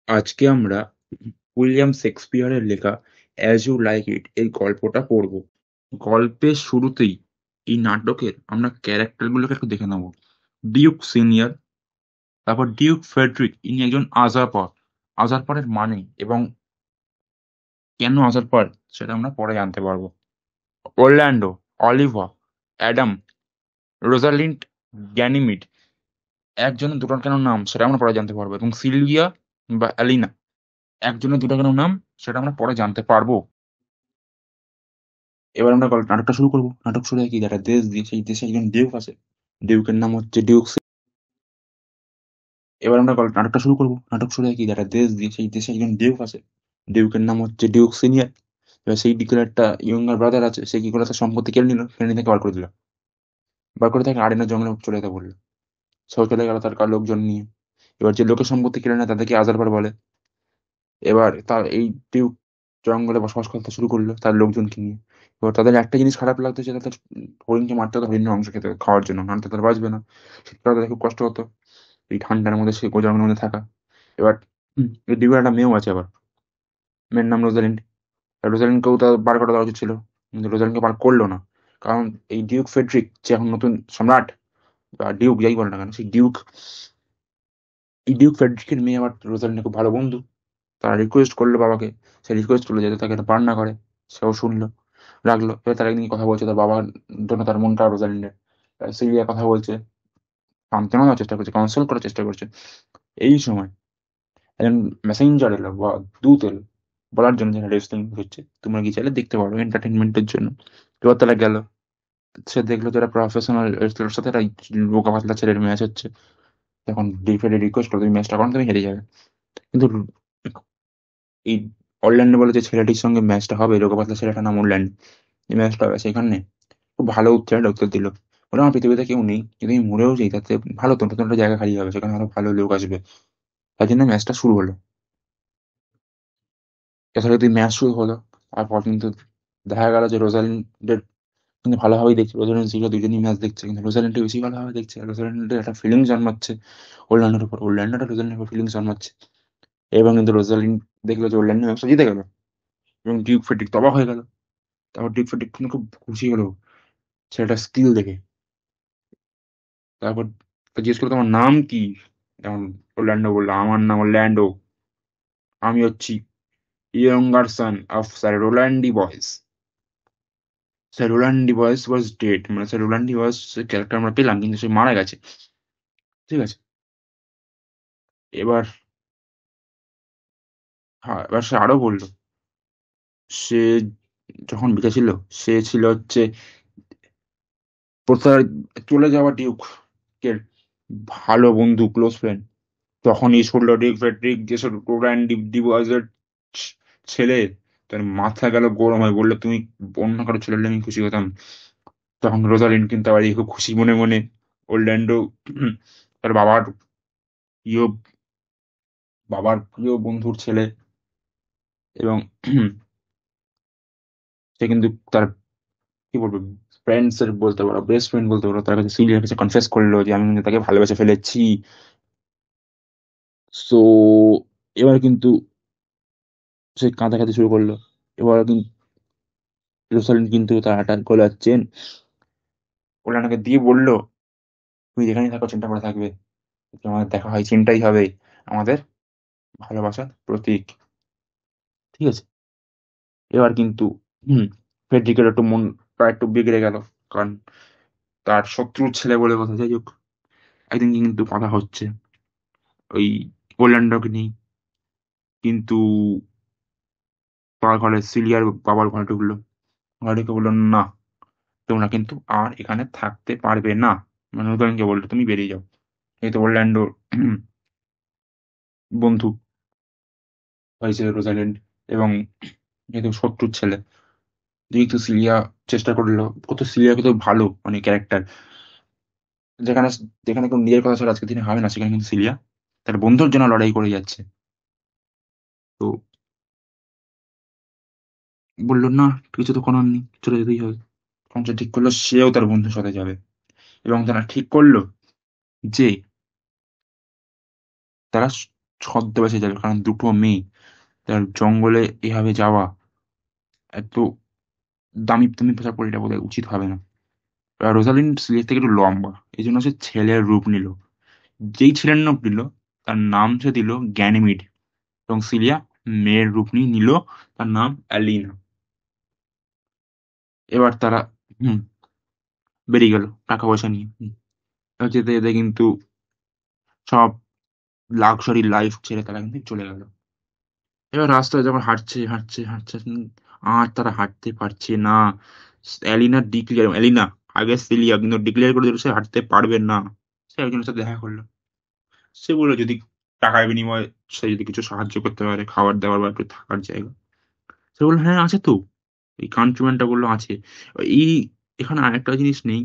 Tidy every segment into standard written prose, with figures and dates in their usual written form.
আজকে আমরা উইলিয়াম শেক্সপিয়ারের লেখা 'অ্যাজ ইউ লাইক ইট' এই গল্পটা পড়ব। গল্পের শুরুতেই এই নাটকের আমরা ক্যারেক্টারগুলোকে একটু দেখে নেব। ডিউক সিনিয়র, তারপর ডিউক ফ্রেডরিক ইনি একজন আজারপর। আজারপরের মানে এবং কেন আজারপর সেটা আমরা পরে জানতে পারবো। Orlando, Oliver, Adam, Rosalind, Ganymede একজনের দুটোর কেন নাম সেটা আমরা পরে জানতে পারবো এবং সিলভিয়া বা অ্যালিনা একজনের দুটো কেন নাম সেটা আমরা পরে জানতে পারবো। এবার আমরা নাটকটা শুরু করবো। নাটক শুরু হয় কি একটা দেশ দিয়ে, সেই দেশে একজন ডিউক আছে। ডিউকের নাম হচ্ছে ডিউক এবার আমরা নাটকটা শুরু করবো। নাটক শুরু হয় কি একটা দেশ দিয়ে, সেই দেশে একজন ডিউক আছে। ডিউকের নাম হচ্ছে ডিউক সিনিয়র। এবার সেই ডিউকের একটা ইয়ঙ্গার ব্রাদার আছে, সে কি করে তার সম্পত্তি কেড়ে নিল, কেড়ে নিয়ে তাকে বার করে দিল। বার করে তাকে আরেনা জঙ্গলে চলে যেতে বললো। সেও চলে গেল তার কার লোকজন নিয়ে। এবার যে লোকের সম্পত্তি কেড়ে নেয় তাদেরকে আজারবার বলে। এবার তার এই ডিউক জঙ্গলে বসবাস করতে শুরু করলো তার লোকজনকে নিয়ে। এবার তাদের একটা জিনিস খারাপ লাগতো যে তাদের হরিণকে মারতে হতো, হরিণের মাংস খেতে খাওয়ার জন্য, নাহলে তো তারা বাঁচবে না। শীতকালে তাদের খুব কষ্ট হতো এই ঠান্ডার মধ্যে সে জঙ্গলের মধ্যে থাকা। এবার এই ডিউকের একটা মেয়েও আছে। আবার মেয়ের নাম রোজালিন্ড। রোজালিন্ডকেও তার বার করে দেওয়া উচিত ছিল, কিন্তু রোজালিন্ডকে বার করলো না। কারণ এই ডিউক ফেডরিক যে এখন নতুন সম্রাট বা ডিউক যাই বলে না কেন, সেই ডিউক, এই ডিউক ফেডরিকের মেয়ে আবার রোজালিন্ডের খুব ভালো বন্ধু। তারা রিকোয়েস্ট করলো বাবাকে। সে রিকোয়েস্ট করলো যাতে তাকে এটা পার না করে। সেও শুনলো, রাখলো। এবার তারা একদিন কথা বলছে তার বাবার জন্য, তার মনটা রোজালিন্ডের। সিরিয়া কথা বলছে, সান্ত্বনা দেওয়ার চেষ্টা করছে, কনসোল করার চেষ্টা করছে। এই সময় একজন মেসেঞ্জার এলো বা দূত এলো, বলার জন্য যে রেসলিং হচ্ছে, তোমরা কি চাইলে দেখতে পারো এন্টারটেনমেন্টের জন্য। এবার তারা গেল। সে দেখলো যারা প্রফেশনাল রেসলার সাথে একটা বোকা পাতলা ছেলের ম্যাচ হচ্ছে। তখন ডিফেন্ডে রিকোয়েস্ট করো, তুমি ম্যাচটা করো না, তুমি হেরে যাবে। কিন্তু এই অরল্যান্ডো বলে যে ছেলেটির সঙ্গে ম্যাচটা হবে, রোগা পাতলা ছেলেটার নাম অরল্যান্ডো, এই ম্যাচটা হবে সেখানে, খুব ভালো উচ্চারণ উত্তর দিল। বলে আমার পৃথিবীতে কেউ নেই, যদি আমি মরেও যাই তাতে ভালো, তো নতুন একটা জায়গা খালি হবে, সেখানে আরো ভালো লোক আসবে। তার জন্য ম্যাচটা শুরু হলো। এছাড়া যদি ম্যাচ শুরু হলো, তারপর কিন্তু দেখা গেল যে রোজালিন্ডের কিন্তু ভালোভাবেই দেখছে, রোজালিন্ড ছিল দুজনই ম্যাচ দেখছে, কিন্তু রোজালিন্ড বেশি ভালোভাবে দেখছে। রোজালিন্ডের একটা ফিলিংস জন্মাচ্ছে অরল্যান্ডোর উপর, অরল্যান্ডোটা রোজালিন্ডের উপর ফিলিংস জন্মাচ্ছে। এবং কিন্তু রোজালিন্ড দেখলো যে অরল্যান্ডো ম্যাচটা জিতে গেল এবং ডিউক ফেডরিক তো অবাক হয়ে গেল। তারপর ডিউক ফেডরিক কিন্তু খুব খুশি হলো ছেলেটার স্কিল দেখে। তারপর তো জিজ্ঞেস করলো তোমার নাম কি। যেমন অরল্যান্ডো বললো আমার নাম অরল্যান্ডো, আমি হচ্ছি ইয়ঙ্গার সন অফ স্যার রোল্যান্ডি বয়েস। স্যার রোল্যান্ডি বয়েস ওয়াজ ডেড, মানে স্যার রোল্যান্ডি বয়েস ক্যারেক্টার আমরা পেলাম কিন্তু সে মারা গেছে। ঠিক আছে। এবার হ্যাঁ, এবার সে আরো বললো সে যখন বেঁচে ছিল সে ছিল হচ্ছে তার চলে যাওয়া ডিউকের ভালো বন্ধু, ক্লোজ ফ্রেন্ড। তখনই শুনলো ডিউক ফ্রেডরিক যে রোল্যান্ড ডিবয়েজের ছেলে। তার মাথা গেল গরম হয়ে, বললো তুমি অন্য কারো ছেলে হলে আমি খুশি হতাম। তখন রোজালিন্ড কিন্তু আবার এই খুব খুশি মনে মনে। অরল্যান্ডো তার প্রিয় বাবার প্রিয় বন্ধুর ছেলে, এবং সে কিন্তু তার কি বলবো ফ্রেন্ডস এর বলতে পারো, বেস্ট ফ্রেন্ড বলতে পারো, তার কাছে সিলিয়ার কাছে কনফেস করলো যে আমি কিন্তু তাকে ভালোবেসে ফেলেছি। সো এবার কিন্তু সে কাঁদাকাটি শুরু করলো। এবার কিন্তু রোসালিন্ড কিন্তু তার হাঁটার গলার চেন ওলানাকে দিয়ে বললো তুমি যেখানেই থাকো চেনটা পরে থাকবে, যদি আমাদের দেখা হয় চেনটাই হবে আমাদের ভালোবাসার প্রতীক। ঠিক আছে। এবার কিন্তু হম ফেডরিকের একটু মনটা একটু বিগড়ে গেল, কারণ তার শত্রুর ছেলে বলে কথা। যাই হোক, একদিন কিন্তু কথা হচ্ছে ওই ওরল্যান্ডোকে নিয়ে। কিন্তু তার ঘরে সিলিয়ার বাবার ঘরে ঢুকলো। ঘরে ঢুকে বললো না, তোমরা কিন্তু আর এখানে থাকতে পারবে না। মানে রোজালিনকে বললো তুমি বেরিয়ে যাও। এই তো অরল্যান্ডোর বন্ধু হয়েছে রোজালিন্ড, এবং যেহেতু শত্রুর ছেলে, যেহেতু সিলিয়া চেষ্টা করলো, কত সিলিয়া কত ভালো মানে ক্যারেক্টার। যেখানে যেখানে কোনো নিজের কথা ছাড়া আজকের দিনে হবে না, সেখানে কিন্তু সিলিয়া তার বন্ধুর জন্য লড়াই করে যাচ্ছে। তো বললো না, কিছু তো করার নেই, চলে যেতেই হবে। তখন সে ঠিক করলো সেও তার বন্ধুর সাথে যাবে। এবং তারা ঠিক করলো যে তারা ছদ্মবেশে যাবে, কারণ দুটো মেয়ে তার জঙ্গলে এভাবে যাওয়া এত দামি দামি পোশাক পরে এটা বোধহয় উচিত হবে না। রোজালিন্ড সিলির থেকে একটু লম্বা, এই জন্য সে ছেলের রূপ নিল। যেই ছেলের রূপ নিল তার নাম সে দিল গ্যানিমিড, এবং সিলিয়া মেয়ের রূপ নিয়ে নিল, তার নাম অ্যালিনা। এবার তারা হুম বেরিয়ে গেল টাকা পয়সা নিয়ে। যেতে যেতে কিন্তু সব লাক্সারি লাইফ ছেড়ে তারা কিন্তু চলে গেল। এবার রাস্তায় যখন হাঁটছে হাঁটছে হাঁটছে আর তারা হাঁটতে পারছে না। অ্যালিনা আগে সিলিয়া কিন্তু ডিক্লেয়ার করে দিল সে হাঁটতে পারবে না। সে একজনের সাথে দেখা করলো। সে বললো যদি টাকার বিনিময়ে সে যদি কিছু সাহায্য করতে পারে, খাবার দাবার বা একটু থাকার জায়গা। সে বললো হ্যাঁ আছে তো। এই কান্ট্রিম্যানটা বললো আছে। এই এখানে আরেকটা জিনিস নেই,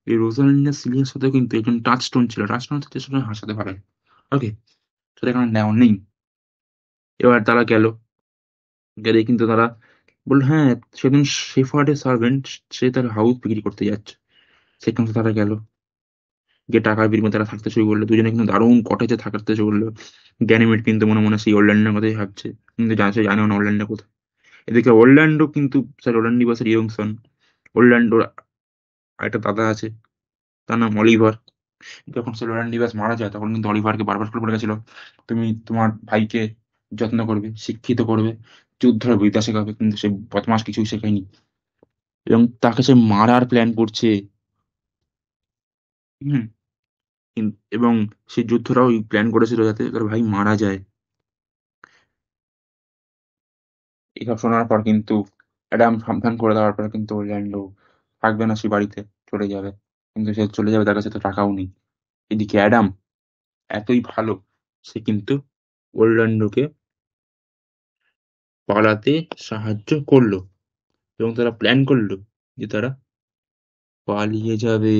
এই রোজালিন্ডা সিলিয়ার সাথে কিন্তু একজন টাচস্টোন ছিল, টাচস্টোন হচ্ছে যে সঙ্গে হাসাতে পারে। ওকে, সেটা এখানে নেওয়া নেই। এবার তারা গেল, গেলে কিন্তু তারা বলল হ্যাঁ সেদিন শেফার্ডের সার্ভেন্ট সে তার হাউস বিক্রি করতে যাচ্ছে। সেখানে তারা গেল, গিয়ে টাকার বিনিময়ে তারা থাকতে শুরু করলো, দুজনে কিন্তু দারুণ কটেজে থাকতে শুরু করলো। গ্যানিমেড কিন্তু মনে মনে সেই ওরল্যান্ডোর কথাই ভাবছে, কিন্তু সে জানেও না ওরল্যান্ডো কোথায়। এদিকে ওরল্যান্ডো কিন্তু স্যার ওরল্যান্ডো বাসের ইয়ং সন। ওরল্যান্ডোর একটা দাদা আছে, তার নাম অলিভার। যখন স্যার ওরল্যান্ডো ডিভাস মারা যায় তখন কিন্তু অলিভারকে বারবার করে বলে গেছিল তুমি তোমার ভাইকে যত্ন করবে, শিক্ষিত করবে, যুদ্ধের বিদ্যা শেখাবে, কিন্তু সে বদমাস কিছুই শেখায়নি, এবং তাকে সে মারার প্ল্যান করছে। হুম এবং সে যুদ্ধটাও প্ল্যান করেছিল যাতে তার ভাই মারা যায়। এসব শোনার পর কিন্তু অ্যাডাম সাবধান করে দেওয়ার পর কিন্তু অরল্যান্ডো থাকবে না, সে বাড়িতে চলে যাবে। কিন্তু সে চলে যাবে, তার কাছে তো টাকাও নেই। এদিকে অ্যাডাম এতই ভালো, সে কিন্তু অরল্যান্ডোকে পালাতে সাহায্য করলো, এবং তারা প্ল্যান করলো যে তারা পালিয়ে যাবে।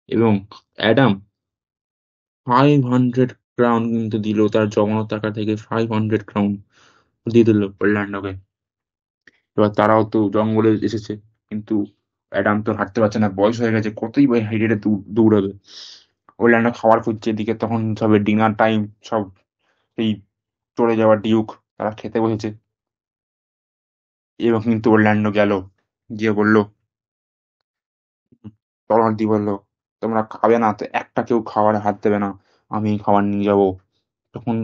এবং অ্যাডাম 500 ক্রাউন কিন্তু দিল, তার জমানো টাকা থেকে 500 ক্রাউন দিয়ে দিল অরল্যান্ডোকে। এবার তারাও তো জঙ্গলে এসেছে, কিন্তু অ্যাডাম তো হাঁটতে পারছে না, বয়স হয়ে গেছে, কতই বা হেঁটে হেঁটে দৌড়াবে। অরল্যান্ডো খাবার খুঁজছে, এদিকে তখন সবে ডিনার টাইম, সব এই চলে যাওয়া ডিউক তারা খেতে বসেছে। এবং কিন্তু অরল্যান্ডো গেল, গিয়ে বলল তরোয়াল দিয়ে বললো তোমরা খাবে না তো একটা কেউ খাবারে হাত দেবে না, আমি খাবার নিয়ে যাব। তখন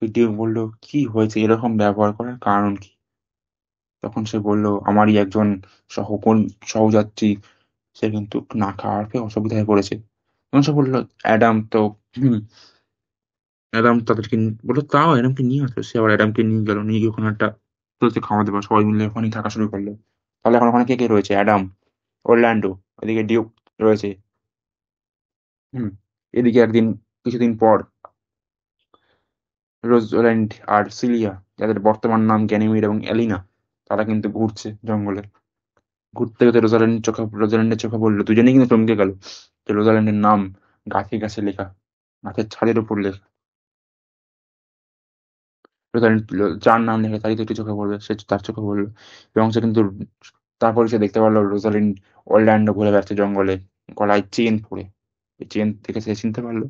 ওই ডিউক বলল কি হয়েছে, এরকম ব্যবহার করার কারণ কি? তখন সে বলল আমারই একজন সহযাত্রী, সে কিন্তু না খাওয়ার পেয়ে অসুবিধায় পড়েছে। তখন সে বললো অ্যাডাম তো হুম, অ্যাডাম তাদেরকে বললো তাও অ্যাডামকে নিয়ে আসো। সে আবার অ্যাডামকে নিয়ে গেল, নিয়ে গিয়ে ওখানে একটা তোকে খাওয়া দাওয়া সবাই মিলে ওখানেই থাকা শুরু করলো। তাহলে এখন ওখানে কে কে রয়েছে? অ্যাডাম, অরল্যান্ডো, এদিকে ডিউক রয়েছে। হুম এদিকে একদিন কিছুদিন পর রোজল্যান্ড আর সিলিয়া, যাদের বর্তমান নাম গ্যানিমিড এবং এলিনা, তারা কিন্তু ঘুরছে জঙ্গলে। ঘুরতে ঘুরতে রোজাল্যান্ডের চোখে পড়লো, দুজনেই কিন্তু চমকে গেল যে রোজাল্যান্ডের নাম গাছে গাছে লেখা, গাছের ছাদের উপর লেখা। রোজাল্যান্ড যার নাম লেখা তারই তো একটু চোখে পড়বে, সে তার চোখে পড়লো। এবং সে কিন্তু তারপরে সে দেখতে পারলো রোজালিন্ড অরল্যান্ডো ঘুরে বেড়াচ্ছে জঙ্গলে, গলায় চেন পরে। এই চেন থেকে সে চিনতে পারলো।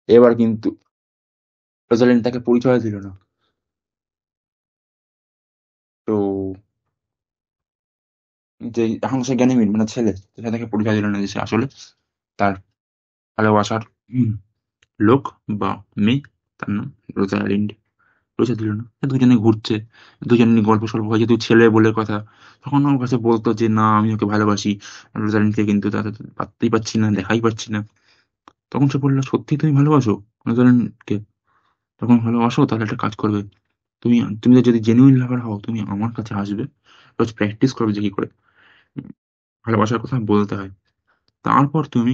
এবার কিন্তু রোজালিন্ড তাকে পরিচয় দিল না। তো যে এখন সে জ্ঞানী মানে ছেলে, তো সে তাকে পরিচয় দিল না যে সে আসলে তার ভালোবাসার উম, লোক বা মেয়ে, তার নাম রোজালিন্ড। পরিচয় দিল না। দুজনে ঘুরছে, দুজনে নিয়ে গল্প সল্প হয়, যেহেতু ছেলে বলে কথা। তখন ওর কাছে বলতো যে না আমি ওকে ভালোবাসি, রোজালিন্ডকে কিন্তু তাতে পারতেই পারছি না, দেখাই পাচ্ছি না। তখন সে বললো সত্যি তুমি ভালোবাসো রোজালিন্ডকে? তখন ভালোবাসো তাহলে একটা কাজ করবে, তুমি তুমি যদি জেনুইন লাভার হও তুমি আমার কাছে আসবে, রোজ প্র্যাকটিস করবে যে কি করে উম, ভালোবাসার কথা বলতে হয়। তারপর আমি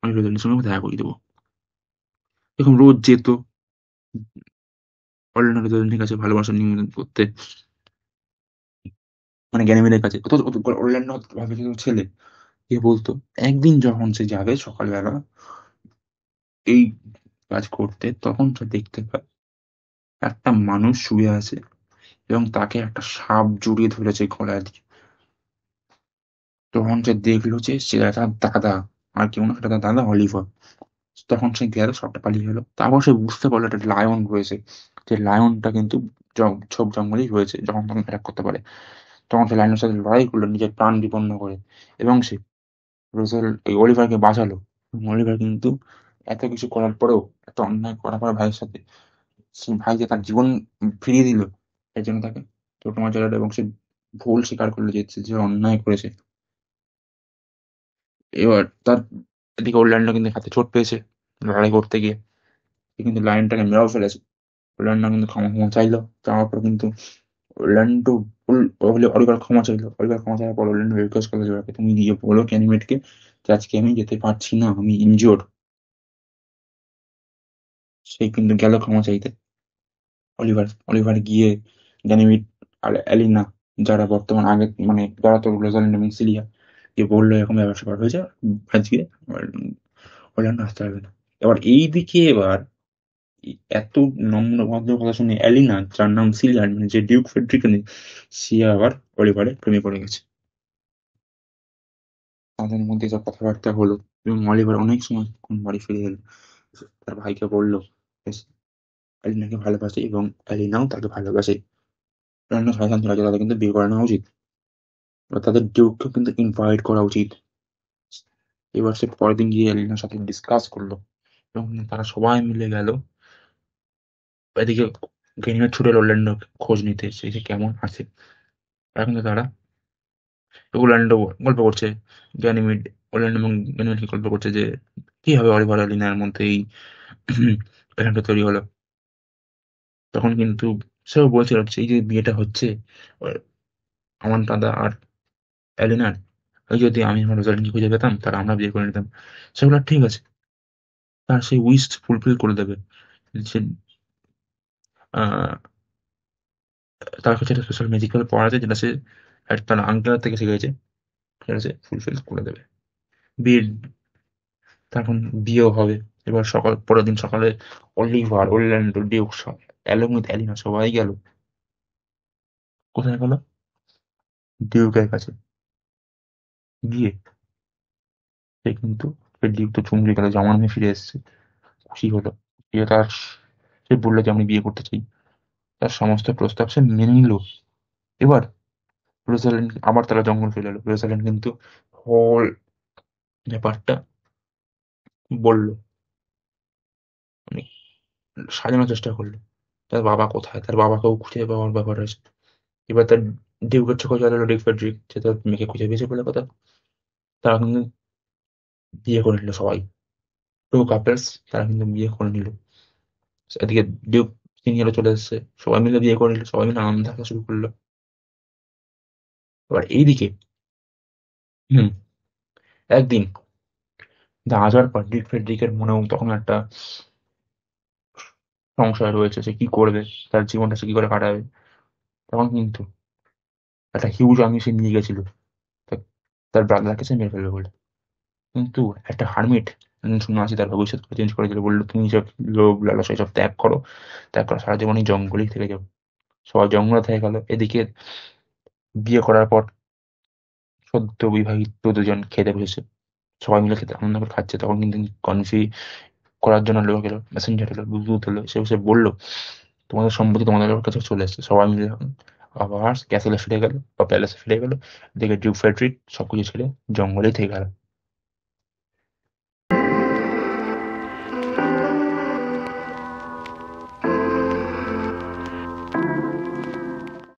রোজালিন্ডের সঙ্গে দেখা করিয়ে দেবো। এরকম রোজ যেত অরল্যান্ডো রোজালিন্ডের কাছে ভালোবাসা নিবেদন করতে, মানে গ্যানিমেডের কাছে। অরল্যান্ডো ভাবে যে ও ছেলে, কে বলতো একদিন যখন সে যাবে সকালবেলা এই কাজ করতে, তখন সে দেখতে পায় একটা মানুষ শুয়ে আছে, এবং তাকে একটা সাপ জড়িয়ে ধরেছে গলা দিয়ে। তখন সে দেখলো যে সে তার দাদা, আর কেউ না, সেটা তার দাদা অলিভার। তখন সে গেল, সবটা পালিয়ে গেল। তারপর সে বুঝতে পারলো একটা লায়ন রয়েছে, যে লায়নটা কিন্তু ঝোপ জঙ্গলেই রয়েছে, যখন তখন অ্যাটাক করতে পারে। তখন সে লায়নের সাথে লড়াই করলো নিজের প্রাণ বিপন্ন করে, এবং সে এই অলিভারকে বাঁচালো। অলিভার কিন্তু এত কিছু করার পরেও, এত অন্যায় করার পর ভাইয়ের সাথে, সে ভাই যে তার জীবন ফিরিয়ে দিল, এর জন্য তাকে ছোট মাছ চালালো, এবং সে ভুল স্বীকার করলো যে সে যে অন্যায় করেছে। এবার তার এদিকে অরল্যান্ডো কিন্তু হাতে চোট পেয়েছে লড়াই করতে গিয়ে, সে কিন্তু লায়নটাকে মেরেও ফেলেছে। অরল্যান্ডো কিন্তু ক্ষমা ক্ষমা চাইলো, চাওয়ার পর কিন্তু অরল্যান্ডো অলিভার ক্ষমা চাইলো। অলিভার ক্ষমা চাওয়ার পর অরল্যান্ডো রিকোয়েস্ট করলো যে, "ওকে তুমি গিয়ে বলো ক্যানিমেটকে যে আজকে আমি যেতে পারছি না, আমি ইনজিওর্ড।" সে কিন্তু গেল ক্ষমা চাইতে। অলিভার গিয়ে গ্যানিমিড আর অ্যালিনা, যারা বর্তমান আগে মানে যারা তো রোজালিন্ড এবং সিলিয়া, গিয়ে বললো এরকম ব্যাপার স্যাপার হয়েছে, আজকে অরল্যান্ডো আসতে পারবে না। এবার এইদিকে এত নম্র ভদ্র কথা শুনে অ্যালিনা, যার নাম সিলিয়ান, মানে যে ডিউক ফেডরিক, সে আবার অলিভারের প্রেমে পড়ে গেছে। তাদের মধ্যে যা কথাবার্তা হলো, এবং অলিভার অনেক সময় যখন বাড়ি ফিরে এলো, তার ভাইকে বলল যে সে অ্যালিনাকে ভালোবাসে এবং অ্যালিনাও তাকে ভালোবাসে। অন্যান্য শয়তান ছিল যে তাদের কিন্তু বিয়ে করে নেওয়া উচিত, বা তাদের ডিউককে কিন্তু ইনভাইট করা উচিত। এবার সে পরের দিন গিয়ে অ্যালিনার সাথে ডিসকাস করলো, এবং তারা সবাই মিলে গেল এদিকে গেনিমের ছুটে অরল্যান্ডো খোঁজ নিতে, সে যে কেমন আছে। এখন তো তারা অরল্যান্ডো গল্প করছে, গ্যানিমিড অরল্যান্ডো এবং গ্যানিমিড গল্প করছে যে কি হবে অলিভার অ্যালিনার মধ্যে এই প্ল্যানটা তৈরি হলো। তখন কিন্তু সেও বলছিল যে এই যে বিয়েটা হচ্ছে আমার দাদা আর অ্যালিনার, ওই যদি আমি আমার রোজালিনকে খুঁজে পেতাম তাহলে আমরা বিয়ে করে নিতাম। সেগুলো ঠিক আছে, তার সেই উইশ ফুলফিল করে দেবে। সে আহ, তার কাছে একটা স্পেশাল ম্যাজিক্যাল পাওয়ার আছে, যেটা সে তার আঙ্কেল থেকে শিখেছে, সেটা সে ফুলফিল করে দেবে। বিয়ে, তখন বিয়েও হবে। এবার পরের দিন সকালে Oliver, Orlando, Duke, along with Alina সবাই গেল। কোথায় গেল? ডিউকের কাছে গিয়ে সে কিন্তু, ডিউক তো চুমড়ে গেল, জামান হয়ে ফিরে এসেছে, খুশি হলো। সে তার সে বললো যে আমি বিয়ে করতে চাই। তার সমস্ত প্রস্তাব সে মেনে নিল। এবার রোজালিন্ড আবার তারা জঙ্গল ফেলে এলো। রোজালিন্ড কিন্তু হোল ব্যাপারটা বললো, মানে সাজানোর চেষ্টা করলো। তার বাবা কোথায়, তার বাবাকেও খুঁজে পাওয়ার ব্যাপার আছে। এবার তার ডিউকের চোখে জল এলো, ডিউক ফেডরিক যে তার মেয়েকে খুঁজে পেয়েছে বলে কথা। তারা কিন্তু বিয়ে করে নিল সবাই, টু কাপলস, তারা কিন্তু বিয়ে করে নিল। এদিকে ডিউক সিনিয়রও চলে এসেছে, সবাই মিলে বিয়ে করে নিল, সবাই মিলে আনন্দ থাকা শুরু করলো। এবার এইদিকে হুম একদিন আসার পর ডিউক ফেডরিকের মনেও তখন একটা সংশয় রয়েছে, সে কি করবে, তার জীবনটা সে কি করে কাটাবে। তখন কিন্তু একটা হিউজ আর্মি সে নিয়ে গেছিল তা- তার ব্রাদারকে সে মেরে ফেলবে বলে। কিন্তু একটা হারমিট, শুনে আছি, তার ভবিষ্যৎ চেঞ্জ করে দিল, বললো তুমি সব লোভ লালসা সব ত্যাগ করো, ত্যাগ করো, সারা জীবন এই জঙ্গলেই থেকে যাও। সবাই জঙ্গলে থেকে গেল। এদিকে বিয়ে করার পর সদ্য বিবাহিত দুজন খেতে বসেছে, সবাই মিলে খেতে আনন্দ করে খাচ্ছে। তখন কিন্তু কনফি করার জন্য লোক এলো, মেসেঞ্জার এলো, দূত এলো, সে বসে বললো তোমাদের সম্পত্তি তোমাদের কাছে চলে এসেছে। সবাই মিলে আবার ক্যাসেলে ফিরে গেল বা প্যালেসে ফিরে গেল। এদিকে ডিউক ফ্রেডরিক সবকিছু ছেড়ে জঙ্গলেই থেকে গেল।